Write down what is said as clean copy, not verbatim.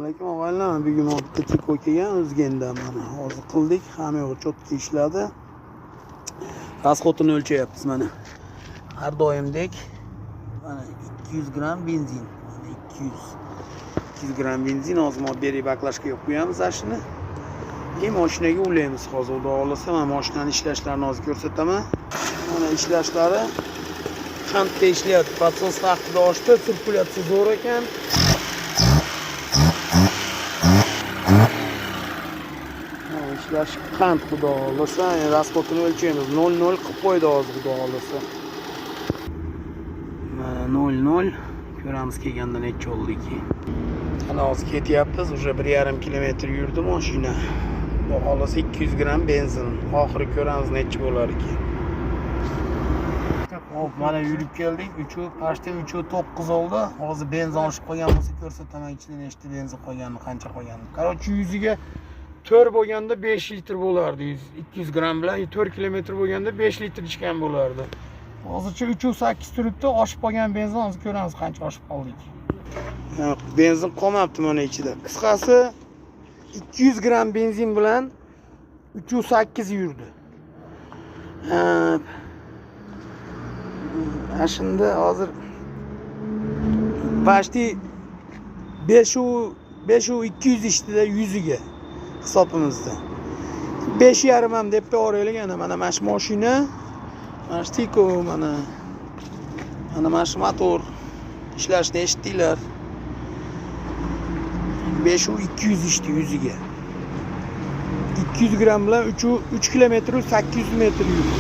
alaykum og'aylar. Bugun bitta tiko kelgan o'zganda mana. Hozir qildik, hamma yo'q cho'tka ishladi. Rasxotini o'lchayapmiz mana. Har doimdek mana 200 gram benzin. Mana 200 gram benzin hozir moddiy baklashga qo'yib qo'yamiz ashini. Mashinaga ulaymiz hozir. Xudo xolasa men mashinani ishlashlarini hozir ko'rsataman. Mana ishlashlari qanday ishlayapti. Pasos vaqtida oshdi, sirkulyatsiya zo'r ekan. Ishlash qand xudo xolasa, rasxotini o'lchaymiz. 0,0 qilib qo'ydi hozir xudo xolasa. Mana 0,0 ko'ramiz kelganda necha oldik. Ana hozir ketyapmiz, уже 1,5 kilometr yurdi mashina. Xudo xolasa 200 gram benzin. Oxiri ko'ramiz necha bo'lar ekan. Hop, mana yurib keldik. 3.9 oldi. Hozir benzin oshib qolgan bo'lsa ko'rsataman, ichida nechta benzin qolganini, qancha qolganini. Qarochi 100 ga 4 bo'lganda 5 litr bo'lardi. 200 gram bilan 4 kilometr bo'lganda 5 litr ichgan bo'lardi. Hozircha 3.8 turibdi. Oshib qolgan benzin hozir ko'ramiz qancha oshib qoldik. Benzin qolmabdi mana ichida. Qisqasi 200 gram benzin bilan 3.8 yurdi. Shunda hozir почти 5.200 ishtida 100 ga hisobimizda. 5.5 ham deb to'g'raylik ana mana mash mashina, mash tiko mana mash motor ishlashni eshitdinglar. 5.200 ishdi 100 ga. 200 gram bilan 3 kilometr 800 metr yurdi.